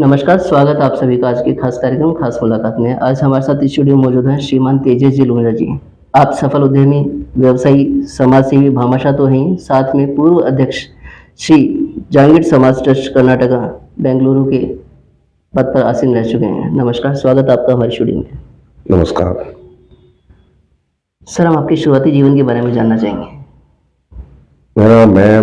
नमस्कार, स्वागत है आप सभी का आज के खास कार्यक्रम खास मुलाकात में। आज हमारे साथ स्टूडियो में मौजूद हैं श्रीमान तेजस जी लुंगरा जी। आप सफल उद्यमी, व्यवसायी, समाजसेवी भामाशाह तो हैं, साथ में पूर्व अध्यक्ष श्री जहांगीर समाज ट्रस्ट कर्नाटका बेंगलुरु के पद पर आसीन रह चुके हैं। नमस्कार, स्वागत है आपका हमारे स्टूडियो में। नमस्कार। सर, हम आपके शुरुआती जीवन के बारे में जानना चाहेंगे। मैं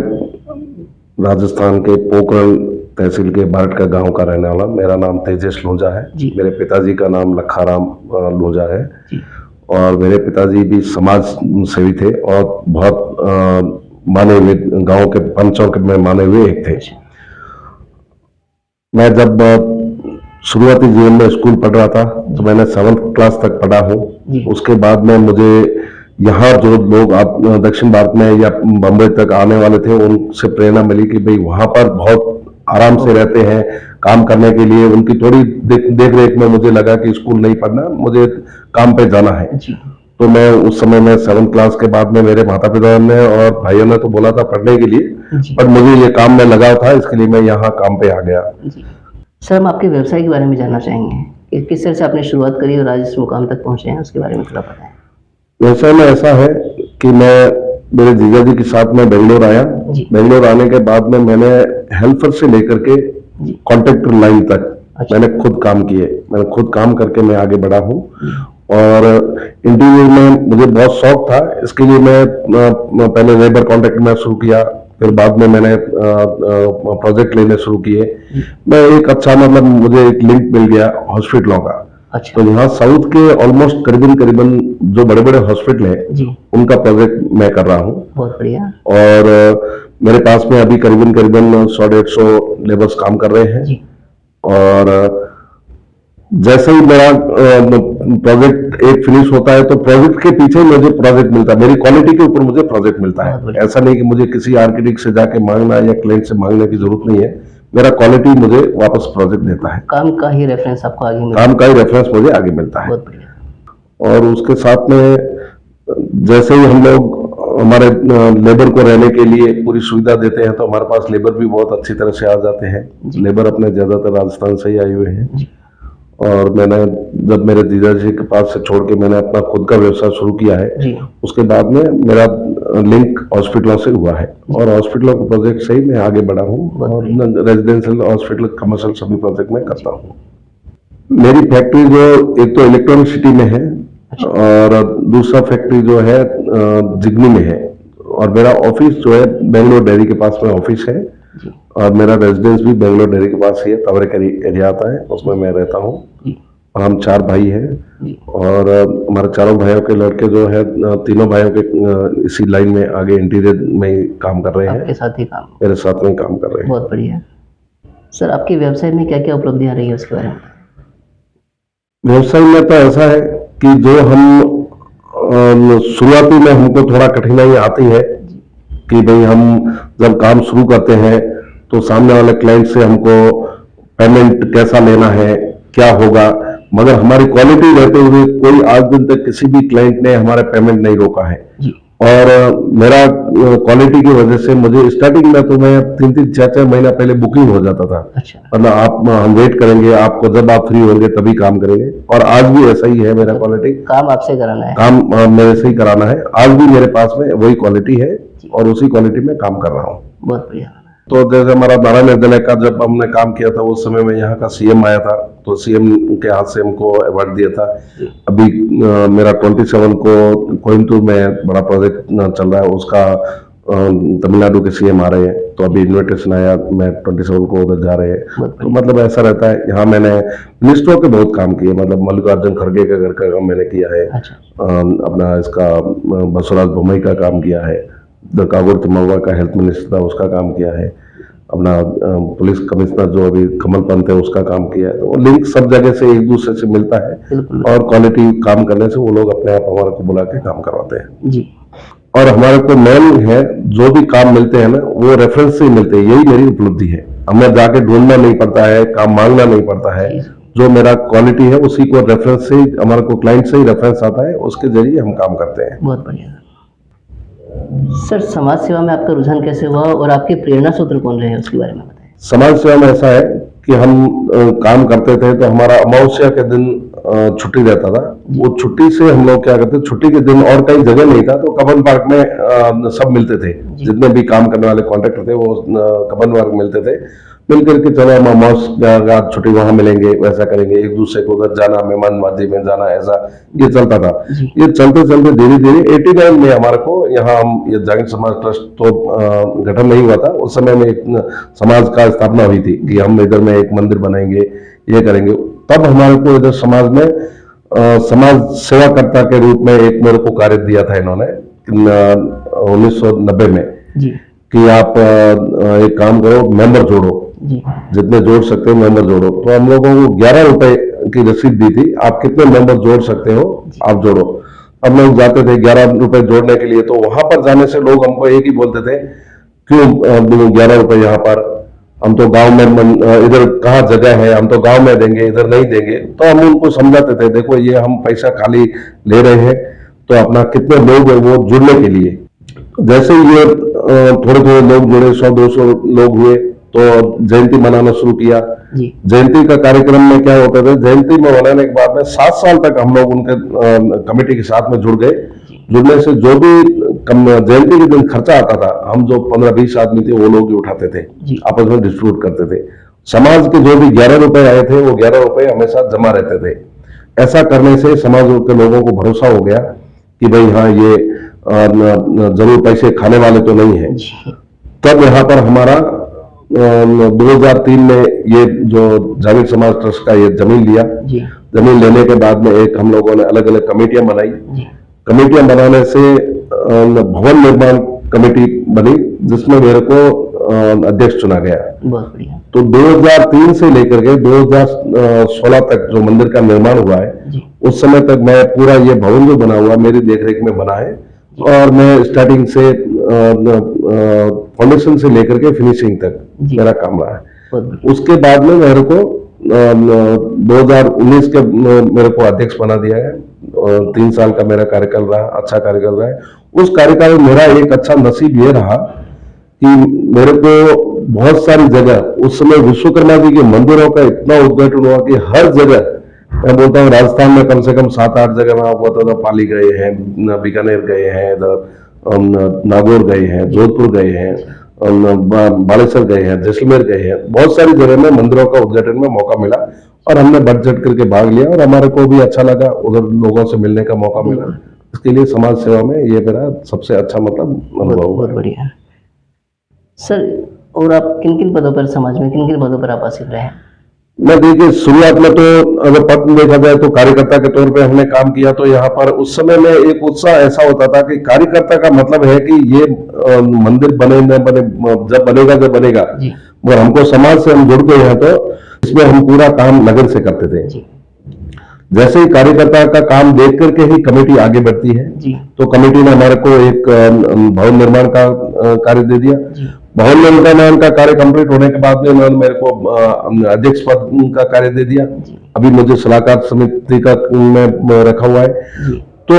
राजस्थान के पोखरण तहसील के बारट का गांव का रहने वाला। मेरा नाम तेजस लूंजा है। जी। मेरे पिताजी का नाम लखाराम लूंजा है। जी। और मेरे पिताजी भी समाज सेवी थे और बहुत माने हुए गांव के पंचों के में माने हुए एक थे। मैं जब शुरुआती जीवन में स्कूल पढ़ रहा था तो मैंने 7th क्लास तक पढ़ा हूँ। उसके बाद में मुझे यहाँ जो लोग आप दक्षिण भारत में या बम्बई तक आने वाले थे उनसे प्रेरणा मिली कि भाई वहां पर बहुत आराम से रहते हैं काम करने के लिए। उनकी थोड़ी देख रेख में मुझे लगा कि स्कूल नहीं पढ़ना, मुझे काम पे जाना है। तो मैं उस समय में 7th क्लास के बाद में मेरे माता पिता ने और भाइयों ने तो बोला था पढ़ने के लिए, पर मुझे ये काम में लगा था, इसके लिए मैं यहाँ काम पे आ गया। सर, हम आपके व्यवसाय के बारे में जानना चाहेंगे कि किस तरह से आपने शुरुआत करी और आज इस मुकाम तक पहुंचे हैं, उसके बारे में थोड़ा बताएं। व्यवसाय में ऐसा है कि मैं मेरे जीजा जी के साथ में बेंगलोर आया। बेंगलोर आने के बाद में मैंने हेल्पर से लेकर के कॉन्ट्रैक्टर लाइन तक मैंने खुद काम किए। मैंने खुद काम करके मैं आगे बढ़ा हूँ। और इंटीरियर में मुझे बहुत शौक था, इसके लिए मैं पहले लेबर कॉन्ट्रैक्ट में शुरू किया, फिर बाद में मैंने प्रोजेक्ट लेने शुरू किए। मैं एक अच्छा मतलब मुझे एक लिंक मिल गया हॉस्पिटलों का। अच्छा। तो यहाँ साउथ के ऑलमोस्ट करीबन जो बड़े बड़े हॉस्पिटल हैं उनका प्रोजेक्ट मैं कर रहा हूँ। बहुत बढ़िया। और मेरे पास में अभी करीबन 100-150 लेबर्स काम कर रहे हैं। और जैसे ही मेरा प्रोजेक्ट एक फिनिश होता है तो प्रोजेक्ट के पीछे मुझे प्रोजेक्ट मिलता है, मेरी क्वालिटी के ऊपर मुझे प्रोजेक्ट मिलता है। ऐसा नहीं कि मुझे किसी आर्किटेक्ट से जाके मांगना या क्लाइंट से मांगने की जरूरत नहीं है, मेरा क्वालिटी मुझे वापस प्रोजेक्ट देता है। काम का ही रेफरेंस आपको आगे मिलता है। काम का ही रेफरेंस मुझे आगे मिलता है। बहुत बढ़िया। और उसके साथ में जैसे ही हम लोग हमारे लेबर को रहने के लिए पूरी सुविधा देते हैं तो हमारे पास लेबर भी बहुत अच्छी तरह से आ जाते हैं। लेबर अपने ज्यादातर राजस्थान से ही आए हुए हैं। और मैंने जब मेरे जीजा जी के पास से छोड़ के मैंने अपना खुद का व्यवसाय शुरू किया है, उसके बाद में मेरा लिंक हॉस्पिटलों से हुआ है और हॉस्पिटलों के प्रोजेक्ट से ही मैं आगे बढ़ा हूँ। और रेजिडेंशियल हॉस्पिटल कमर्शियल सभी प्रोजेक्ट में करता हूँ। मेरी फैक्ट्री जो एक तो इलेक्ट्रॉनिक सिटी में है और दूसरा फैक्ट्री जो है जिगनी में है। और मेरा ऑफिस जो है बेंगलोर डेयरी के पास में ऑफिस है और मेरा रेजिडेंस भी बेंगलोर डेयरी के पास ही है, तवरे एरिया आता है, उसमें मैं रहता हूँ। हम 4 भाई हैं और हमारे चारों भाइयों के लड़के जो है तीनों भाइयों के इसी लाइन में आगे इंटीरियर में ही काम कर रहे हैं। आपके साथ ही काम? मेरे साथ में काम कर रहे हैं। बहुत बढ़िया। सर, आपके व्यवसाय में क्या क्या उपलब्धियां रही है उसके बारे में? व्यवसाय में तो ऐसा है कि जो हम शुरुआती में हमको थोड़ा कठिनाई आती है कि भाई हम जब काम शुरू करते हैं तो सामने वाले क्लाइंट से हमको पेमेंट कैसा लेना है, क्या होगा, मगर हमारी क्वालिटी रहते हुए कोई आज दिन तक किसी भी क्लाइंट ने हमारा पेमेंट नहीं रोका है। और मेरा क्वालिटी की वजह से मुझे स्टार्टिंग में तो मैं 3-3, 6-6 महीना पहले बुकिंग हो जाता था। अच्छा। मतलब हम वेट करेंगे आपको, जब आप फ्री होंगे तभी काम करेंगे। और आज भी ऐसा ही है मेरा क्वालिटी। काम आपसे कराना है? काम मेरे से ही कराना है। आज भी मेरे पास में वही क्वालिटी है और उसी क्वालिटी में काम कर रहा हूँ। बहुत बढ़िया। तो जैसे हमारा नारायण विद्यालय का जब हमने काम किया था उस समय में यहाँ का सीएम आया था, तो सीएम के हाथ से हमको अवार्ड दिया था। अभी मेरा 27 को कोयम्बटूर में बड़ा प्रोजेक्ट चल रहा है, उसका तमिलनाडु के सीएम आ रहे हैं, तो अभी इन्विटेशन आया, मैं 27 को उधर जा रहे हैं। तो मतलब ऐसा रहता है। यहाँ मैंने मिनिस्टरों के बहुत काम किए, मतलब मल्लिकार्जुन खड़गे का घर का काम मैंने किया है। अपना इसका बसवराज बोम्मई का काम किया है। कागोर तिम्मवा का हेल्थ मिनिस्टर था, उसका काम किया है। अपना पुलिस कमिश्नर जो अभी कमल पंत है उसका काम किया है। तो लिंक सब जगह से एक दूसरे से मिलता है और क्वालिटी काम करने से वो लोग अपने आप हमारे को बुला के काम करवाते हैं जी। और हमारे को मेन है जो भी काम मिलते हैं ना वो रेफरेंस से ही मिलते हैं, यही मेरी उपलब्धि है। हमें जाके ढूंढना नहीं पड़ता है, काम मांगना नहीं पड़ता है। जो मेरा क्वालिटी है उसी को रेफरेंस से ही हमारे को क्लाइंट से ही रेफरेंस आता है, उसके जरिए हम काम करते हैं। बहुत बढ़िया। सर, समाज सेवा में आपका रुझान कैसे हुआ और आपके प्रेरणा सूत्र कौन रहे हैं उसके बारे में बताएं। समाज सेवा में ऐसा है कि हम काम करते थे तो हमारा अमावस्या के दिन छुट्टी रहता था। वो छुट्टी से हम लोग क्या करते, छुट्टी के दिन और कहीं जगह नहीं था तो कब्बन पार्क में सब मिलते थे, जितने भी काम करने वाले कॉन्ट्रैक्टर थे वो कब्बन पार्क मिलते थे। मिलकर के चलो हम अमावस्या छुट्टी वहां मिलेंगे, वैसा करेंगे, एक दूसरे को उधर जाना, मेहमानबाजी में जाना, ऐसा ये चलता था। ये चलते चलते धीरे धीरे 89 में हमारे को यहाँ हम ये जागीर समाज ट्रस्ट तो गठन नहीं हुआ था, उस समय में एक समाज का स्थापना हुई थी कि हम इधर में एक मंदिर बनाएंगे, ये करेंगे। तब हमारे को इधर समाज में समाज सेवाकर्ता के रूप में एक मेरे को कार्य दिया था इन्होंने 1990 में कि आप एक काम करो, मेंबर जोड़ो, जितने जोड़ सकते हो मेंबर जोड़ो। तो हम लोगों को 11 रुपए की रसीद दी थी, आप कितने मेंबर जोड़ सकते हो आप जोड़ो। अब लोग जाते थे 11 रुपए जोड़ने के लिए, तो वहां पर जाने से लोग हमको एक ही बोलते थे, क्यों 11 रुपए यहाँ पर, हम तो गांव में इधर कहाँ जगह है, हम तो गांव में देंगे, इधर नहीं देंगे। तो हम उनको समझाते थे, देखो ये हम पैसा खाली ले रहे हैं, तो अपना कितने लोग हैं वो जुड़ने के लिए। जैसे ये थोड़े थोड़े लोग जुड़े, 100-200 लोग हुए, तो जयंती मनाना शुरू किया। जयंती का कार्यक्रम में क्या होता था, जयंती में मनाने के बाद में 7 साल तक हम लोग उनके कमेटी के साथ में जुड़ गए। जुड़ने से जो भी जयंती के दिन खर्चा आता था, हम जो 15-20 आदमी थे वो लोग ही उठाते थे, आपस में डिस्ट्रीब्यूट करते थे। समाज के जो भी 11 रुपए आए थे वो 11 रुपए हमेशा जमा रहते थे। ऐसा करने से समाज के लोगों को भरोसा हो गया कि भाई हाँ ये जरूर पैसे खाने वाले तो नहीं है। तब यहाँ पर हमारा 2003 में ये जो जागीर समाज ट्रस्ट का ये जमीन लिया। जमीन लेने के बाद में एक हम लोगों ने अलग अलग कमेटियां बनाई। कमेटियां बनाने से भवन निर्माण कमेटी बनी, जिसमें मेरे को अध्यक्ष चुना गया। बहुत बढ़िया। तो 2003 से लेकर के 2016 तक जो मंदिर का निर्माण हुआ है, उस समय तक मैं पूरा ये भवन जो बना हुआ मेरी देखरेख में बना है, और मैं स्टार्टिंग से फाउंडेशन से लेकर के फिनिशिंग तक मेरा काम रहा है। उसके बाद में मेरे को 2019 के मेरे को अध्यक्ष बना दिया है, और 3 साल का मेरा कार्यकाल रहा, अच्छा कार्यकाल रहा है। उस कार्यकाल में मेरा एक अच्छा नसीब ये रहा कि मेरे को बहुत सारी जगह, उस समय विश्वकर्मा जी के मंदिरों का इतना उद्घाटन हुआ कि हर जगह, मैं बोलता हूँ राजस्थान में कम से कम 7-8 जगह में आप बोलता था, पाली गए हैं, बीकानेर गए हैं, नागौर गए हैं, जोधपुर गए हैं, बालेश्वर गए हैं, जैसलमेर गए हैं, बहुत सारी जगह में मंदिरों का उद्घाटन में मौका मिला, और हमने बढ़ चढ़ करके भाग लिया, और हमारे को भी अच्छा लगा, उधर लोगों से मिलने का मौका मिला। इसके लिए समाज सेवा में ये मेरा सबसे अच्छा मतलब अनुभव। बहुत बढ़िया सर। और आप किन किन पदों पर, समाज में किन किन पदों पर आप आसीन रहे हैं? मैं देखिए शुरुआत में तो अगर पद देखा जाए तो कार्यकर्ता के तौर पे हमने काम किया, तो यहाँ पर उस समय में एक उत्साह ऐसा होता था कि कार्यकर्ता का मतलब है कि ये मंदिर बने न बने, जब बनेगा जब बनेगा, और हमको समाज से हम जुड़ गए हैं तो इसमें हम पूरा काम लगन से करते थे। जैसे ही कार्यकर्ता का काम देख करके ही कमेटी आगे बढ़ती है, तो कमेटी ने हमारे को एक भवन निर्माण का कार्य दे दिया। भवन निर्माण का कार्य कंप्लीट होने के बाद में उन्होंने मेरे को अध्यक्ष पद का कार्य दे दिया। अभी मुझे सलाहकार समिति का में रखा हुआ है। तो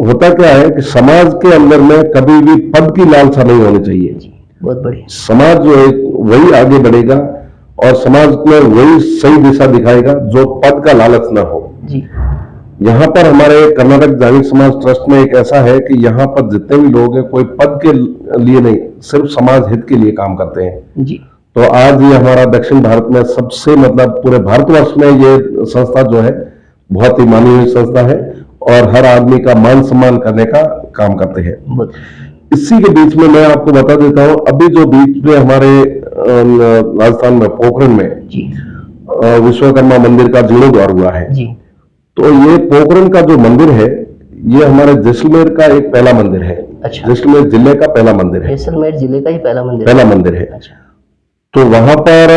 होता क्या है कि समाज के अंदर में कभी भी पद की लालसा नहीं होनी चाहिए। बहुत बढ़िया। समाज जो है वही आगे बढ़ेगा, और समाज में वही सही दिशा दिखाएगा जो पद का लालच ना हो। यहाँ पर हमारे कर्नाटक जागीर समाज ट्रस्ट में एक ऐसा है कि यहाँ पर जितने भी लोग हैं, कोई पद के लिए नहीं, सिर्फ समाज हित के लिए काम करते हैं। तो आज ये हमारा दक्षिण भारत में सबसे मतलब पूरे भारतवर्ष में ये संस्था जो है बहुत ही मानी हुई संस्था है, और हर आदमी का मान सम्मान करने का काम करते हैं। इसी के बीच में मैं आपको बता देता हूँ, अभी जो बीच में हमारे राजस्थान में पोखरण में विश्वकर्मा मंदिर का जीर्णोद्धार हुआ है। तो ये पोखरण का जो मंदिर है, ये हमारे जैसलमेर का एक पहला मंदिर है। अच्छा। जैसलमेर जिले का पहला मंदिर है। जैसलमेर जिले का ही पहला मंदिर है। अच्छा। तो वहां पर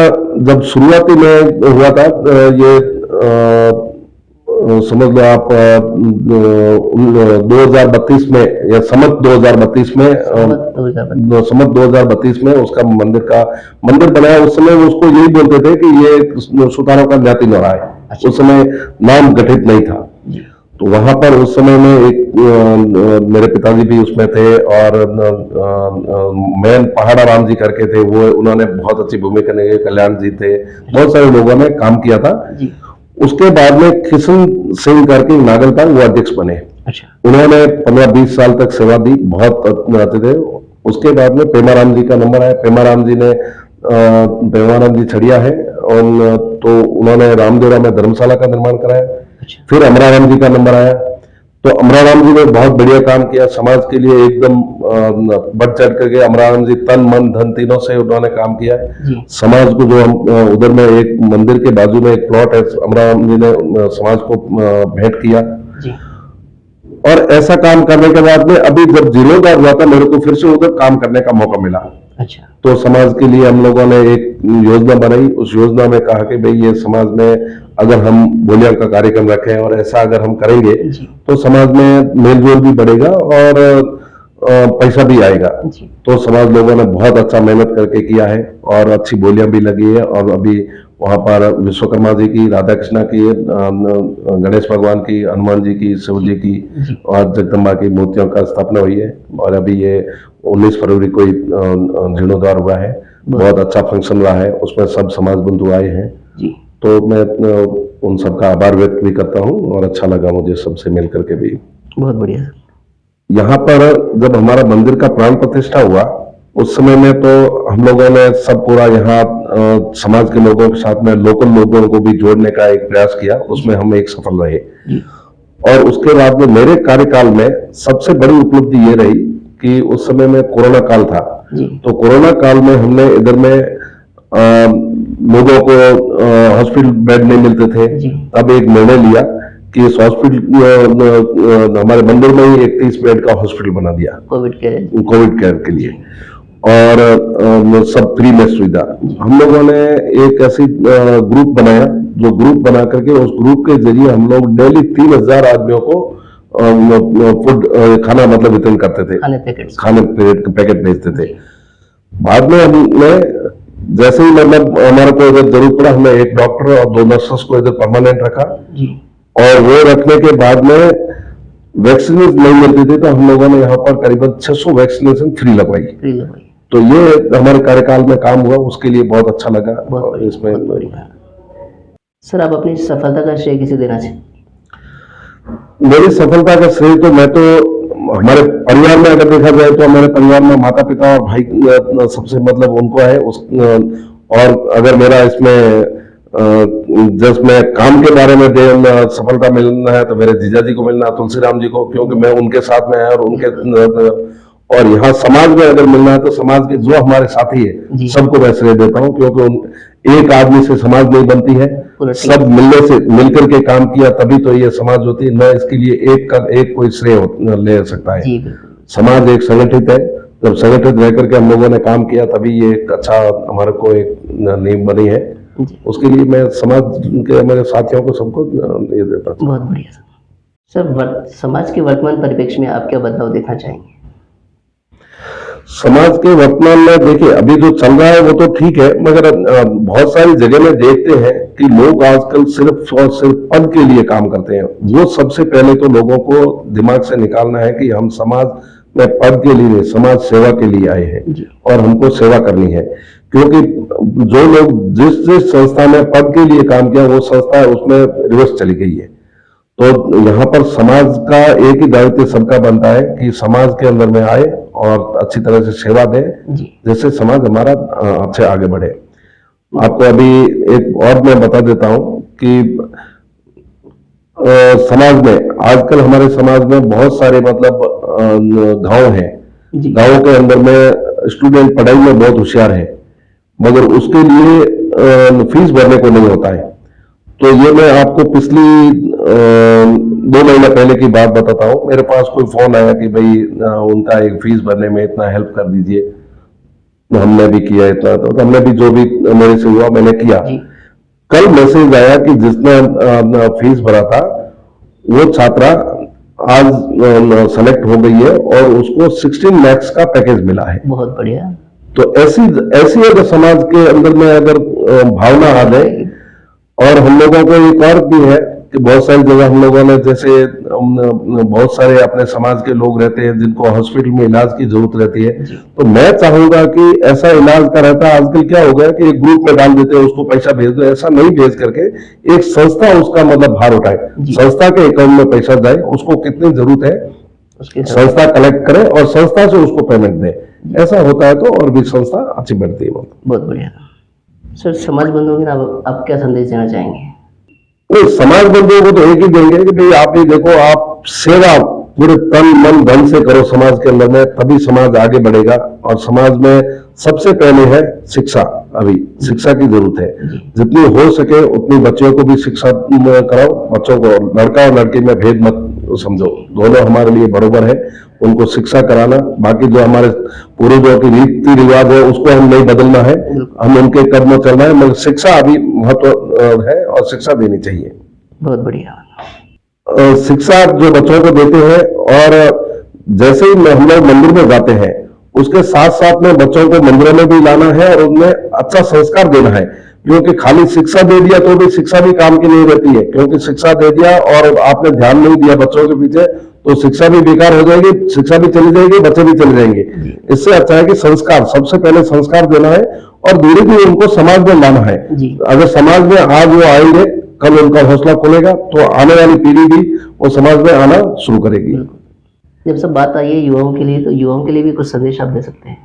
जब शुरुआती में हुआ था, ये समझ लो आप 2032 में या समत 2032 में समत 2032 में उसका मंदिर बनाया। उस समय उसको यही बोलते थे कि ये सुतारों का ज्ञाति नौरा है। उस समय नाम गठित नहीं था। तो वहां पर उस समय में एक मेरे पिताजी भी उसमें थे, और मैन पहाड़ा राम जी करके थे, वो उन्होंने बहुत अच्छी भूमिका निभाई, कल्याण जी थे, बहुत सारे लोगों ने काम किया था। जी। उसके बाद में किशन सिंह करके नागल था, वो अध्यक्ष बने। अच्छा। उन्होंने 15-20 साल तक सेवा दी, बहुत आते थे। उसके बाद में पेमाराम जी का नंबर आया। पेमाराम जी छड़िया है, और तो उन्होंने रामदेवरा में धर्मशाला का निर्माण कराया। अच्छा। फिर अमराराम जी का नंबर आया, तो अमराराम जी ने बहुत बढ़िया काम किया समाज के लिए, एकदम बढ़ चढ़ करके। अमराराम जी तन मन धन तीनों से उन्होंने काम किया है जी। समाज को। जो हम उधर में एक मंदिर के बाजू में एक प्लॉट है, अमराराम जी ने समाज को भेंट किया। जी। और ऐसा काम करने के बाद में अभी जब जीर्णोद्धार हुआ था, मेरे को फिर से उधर काम करने का मौका मिला। अच्छा। तो समाज के लिए हम लोगों ने एक योजना बनाई। उस योजना में कहा कि भाई ये समाज में अगर हम बोलियां का कार्यक्रम रखें और ऐसा अगर हम करेंगे जी। तो समाज में मेलजोल भी बढ़ेगा और पैसा भी आएगा। जी। तो समाज लोगों ने बहुत अच्छा मेहनत करके किया है और अच्छी बोलियां भी लगी है। और अभी वहां पर विश्वकर्मा जी की, राधा कृष्णा की, गणेश भगवान की, हनुमान जी की, शिव जी की जी। और जगदम्बा की मूर्तियों का स्थापना हुई है। और अभी ये 19 फरवरी को ही जीर्णोद्धार हुआ है। बहुत अच्छा फंक्शन रहा है, उसमें सब समाज बंधु आए हैं। जी। तो मैं उन सबका आभार व्यक्त भी करता हूँ और अच्छा लगा मुझे सबसे मिल करके भी। बहुत बढ़िया। यहाँ पर जब हमारा मंदिर का प्राण प्रतिष्ठा हुआ, उस समय में तो हम लोगों ने सब पूरा यहाँ समाज के लोगों के साथ में लोकल लोगों को भी जोड़ने का एक प्रयास किया, उसमें हम एक सफल रहे। जी। और उसके बाद में मेरे कार्यकाल में सबसे बड़ी उपलब्धि ये रही कि उस समय में कोरोना काल था। जी। तो कोरोना काल में हमने इधर में लोगों को हॉस्पिटल बेड नहीं मिलते थे। जी। तब एक निर्णय लिया कि इस हॉस्पिटल हमारे मंदिर में ही 31 बेड का हॉस्पिटल बना दिया कोविड केयर के लिए, और सब फ्री में सुविधा। हम लोगों ने एक ऐसी ग्रुप बनाया, जो ग्रुप बना करके उस ग्रुप के जरिए हम लोग डेली 3000 आदमियों को फूड खाना मतलब वितरण करते थे, खाने पैकेट भेजते थे। बाद में हमने जैसे ही मतलब हमारे को इधर जरूरत पड़ा, हमने एक डॉक्टर और 2 नर्सेस को इधर परमानेंट रखा। जी। और वो रखने के बाद में वैक्सीन नहीं मिलती थी, तो हम लोगों ने यहाँ पर करीबन 600 वैक्सीनेशन फ्री लगवाई। तो ये हमारे कार्यकाल में काम हुआ, उसके लिए बहुत अच्छा लगा। और इसमें सर, आप अपनी सफलता का श्रेय किसे देना चाहिए? मेरी सफलता का श्रेय तो मैं तो हमारे परिवार में अगर देखा जाए तो हमारे परिवार में माता पिता और भाई सबसे मतलब उनको है और अगर मेरा इसमें जस्ट मैं काम के बारे में सफलता मिलना है तो मेरे जीजा जी को मिलना, तुलसीराम जी को, क्योंकि मैं उनके साथ में है और उनके और यहाँ समाज में अगर मिलना है तो समाज के जो हमारे साथी है सबको मैं श्रेय देता हूँ, क्योंकि एक आदमी से समाज नहीं बनती है, सब मिलकर के काम किया तभी तो ये समाज होती है। न इसके लिए एक कोई श्रेय ले सकता है। समाज एक संगठित है, जब संगठित रह करके हम लोगों ने काम किया तभी ये एक अच्छा हमारे को एक नींव बनी है। उसके लिए मैं समाज के मेरे साथियों को सबको ये देता हूँ। बहुत बढ़िया सर। समाज के वर्तमान परिप्रेक्ष्य में आप क्या बदलाव देखना चाहेंगे? समाज के वर्तमान में देखिए अभी जो चल रहा है वो तो ठीक है, मगर बहुत सारी जगह में देखते हैं कि लोग आजकल सिर्फ और सिर्फ पद के लिए काम करते हैं। वो सबसे पहले तो लोगों को दिमाग से निकालना है कि हम समाज में पद के लिए नहीं, समाज सेवा के लिए आए हैं और हमको सेवा करनी है। क्योंकि जो लोग जिस संस्था में पद के लिए काम किया वो संस्था उसमें रिवर्स चली गई है। तो यहाँ पर समाज का एक ही दायित्व सबका बनता है कि समाज के अंदर में आए और अच्छी तरह से सेवा दें, जिससे समाज हमारा अच्छे आगे बढ़े। आपको अभी एक और मैं बता देता हूँ कि समाज में आजकल हमारे समाज में बहुत सारे मतलब गांव हैं। गांवों के अंदर में स्टूडेंट पढ़ाई में बहुत होशियार है, मगर उसके लिए फीस भरने को नहीं होता है। तो ये मैं आपको पिछली 2 महीना पहले की बात बताता हूँ। मेरे पास कोई फोन आया कि भाई उनका एक फीस भरने में इतना हेल्प कर दीजिए। तो हमने भी किया इतना, तो हमने भी जो भी मेरे से हुआ मैंने किया। कल मैसेज आया कि जिसने फीस भरा था वो छात्रा आज सेलेक्ट हो गई है और उसको 16 लाख का पैकेज मिला है। बहुत बढ़िया। तो ऐसी अगर समाज के अंदर में अगर भावना आ जाए, और हम लोगों को एक और भी है कि बहुत सारी जगह हम लोगों ने जैसे बहुत सारे अपने समाज के लोग रहते हैं जिनको हॉस्पिटल में इलाज की जरूरत रहती है, तो मैं चाहूंगा कि ऐसा इलाज का रहता है। आजकल क्या हो गया कि एक ग्रुप में डाल देते हैं, उसको पैसा भेज दो, ऐसा नहीं भेज करके एक संस्था उसका मतलब भार उठाए, संस्था के अकाउंट में पैसा जाए, उसको कितनी जरूरत है उसके साथ संस्था कलेक्ट करे और संस्था से उसको पेमेंट दे। ऐसा होता है तो और भी संस्था अच्छी बढ़ती है। बहुत बढ़िया सर। समाज बंधुओं के नाम आप क्या संदेश देना चाहेंगे? नहीं, समाज बंधुओं को तो एक ही देंगे कि भाई आप ये देखो, आप सेवा पूरे तन मन धन से करो समाज के अंदर में, तभी समाज आगे बढ़ेगा। और समाज में सबसे पहले है शिक्षा। अभी शिक्षा की जरूरत है, जितनी हो सके उतनी बच्चों को भी शिक्षा कराओ। बच्चों को लड़का और लड़की में भेद मत समझो, दोनों हमारे लिए बराबर है, उनको शिक्षा कराना। बाकी जो हमारे पूर्वजों की रीति रिवाज है उसको हम नहीं बदलना है, हम उनके कदम चलना है, मगर शिक्षा अभी महत्व है और शिक्षा देनी चाहिए। बहुत बढ़िया। शिक्षा जो बच्चों को देते हैं, और जैसे ही हम लोग मंदिर में जाते हैं उसके साथ साथ में बच्चों को मंदिरों में भी लाना है और उनमें अच्छा संस्कार देना है। क्योंकि खाली शिक्षा दे दिया तो भी शिक्षा भी काम की नहीं रहती है, क्योंकि शिक्षा दे दिया और आपने ध्यान नहीं दिया बच्चों के पीछे तो शिक्षा भी बेकार हो जाएगी, शिक्षा भी चली जाएगी, बच्चे भी चले जाएंगे। इससे अच्छा है कि संस्कार, सबसे पहले संस्कार देना है और धीरे धीरे उनको समाज में लाना है। अगर समाज में आज वो आएंगे, कल उनका हौसला खुलेगा तो आने वाली पीढ़ी भी वो समाज में आना शुरू करेगी। जब सब बात आई है युवाओं के लिए, तो युवाओं के लिए भी कुछ संदेश आप दे सकते हैं?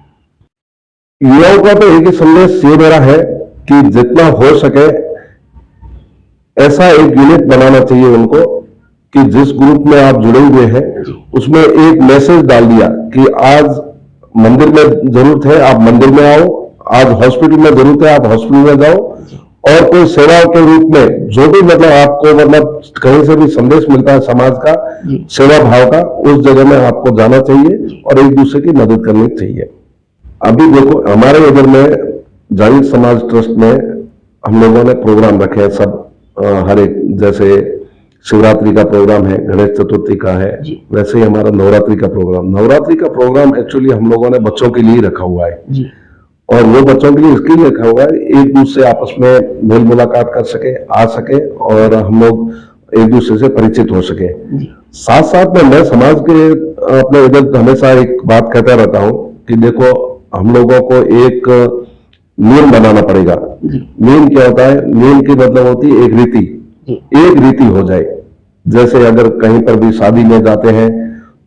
युवाओं का तो एक ही संदेश ये मेरा है कि जितना हो सके ऐसा एक यूनिट बनाना चाहिए उनको कि जिस ग्रुप में आप जुड़े हुए हैं उसमें एक मैसेज डाल दिया कि आज मंदिर में जरूरत है आप मंदिर में आओ, आज हॉस्पिटल में जरूरत है आप हॉस्पिटल में जाओ, और कोई सेवा के रूप में जो भी मतलब आपको मतलब कहीं से भी संदेश मिलता है समाज का, सेवा भाव का, उस जगह में आपको जाना चाहिए और एक दूसरे की मदद करनी चाहिए। अभी देखो हमारे इधर में जागीर समाज ट्रस्ट में हम लोगों ने प्रोग्राम रखे हैं सब, हर एक, जैसे शिवरात्रि का प्रोग्राम है, गणेश चतुर्थी का है, वैसे ही हमारा नवरात्रि का प्रोग्राम एक्चुअली हम लोगों ने बच्चों के लिए रखा हुआ है। और वो बच्चों के लिए इसलिए रखा हुआ है एक दूसरे आपस में मेल मुलाकात कर सके, आ सके और हम लोग एक दूसरे से परिचित हो सके। साथ साथ में मैं समाज के अपने इधर हमेशा एक बात कहता रहता हूँ कि देखो हम लोगों को एक नियम बनाना पड़ेगा। नियम क्या होता है? नियम की मतलब होती है एक रीति हो जाए। जैसे अगर कहीं पर भी शादी में जाते हैं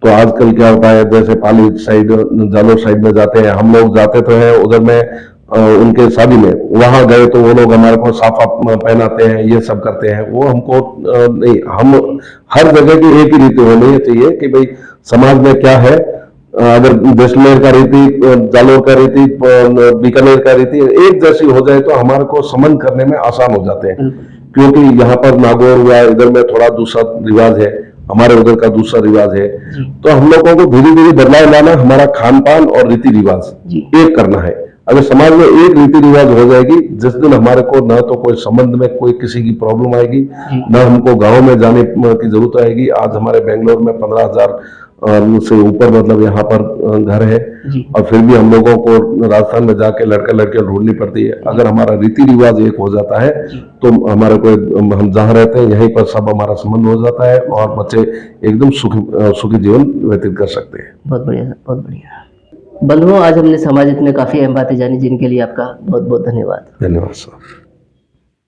तो आजकल क्या होता है, जैसे पाली साइड, जालोर साइड में जाते हैं, हम लोग जाते तो हैं उधर में उनके शादी में, वहां गए तो वो लोग हमारे को साफा पहनाते हैं, ये सब करते हैं। वो हमको नहीं, हम हर जगह की एक ही रीति होनी चाहिए कि भाई समाज में क्या है। अगर जैसलमेर का रीति, जालोर का रीति, बीकानेर का रीति एक जैसी हो जाए तो हमारे को संबंध करने में आसान हो जाते हैं। क्योंकि यहाँ पर नागौर या इधर में थोड़ा दूसरा रिवाज है, हमारे उधर का दूसरा रिवाज है, तो हम लोगों को धीरे धीरे बदलाव लाना, हमारा खान पान और रीति रिवाज एक करना है। अगर समाज में एक रीति रिवाज हो जाएगी, जिस दिन हमारे को न तो कोई संबंध में कोई किसी की प्रॉब्लम आएगी, न हमको गांव में जाने की जरूरत आएगी। आज हमारे बेंगलोर में 15,000 से ऊपर मतलब यहाँ पर घर है, और फिर भी हम लोगों को राजस्थान में जाके लड़का लड़कियां ढूंढनी पड़ती है। अगर हमारा रीति रिवाज एक हो जाता है तो हमारे को हम जहाँ रहते हैं यहीं पर सब हमारा संबंध हो जाता है और बच्चे एकदम सुखी जीवन व्यतीत कर सकते हैं। बहुत बढ़िया सर, बहुत बढ़िया। बंधुओं, आज हमने समाज में काफी अहम बातें जानी, जिनके लिए आपका बहुत बहुत धन्यवाद। धन्यवाद सर।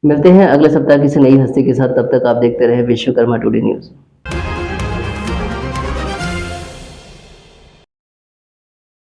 मिलते हैं अगले सप्ताह किसी नई हस्ती के साथ, तब तक आप देखते रहे विश्वकर्मा टुडे न्यूज।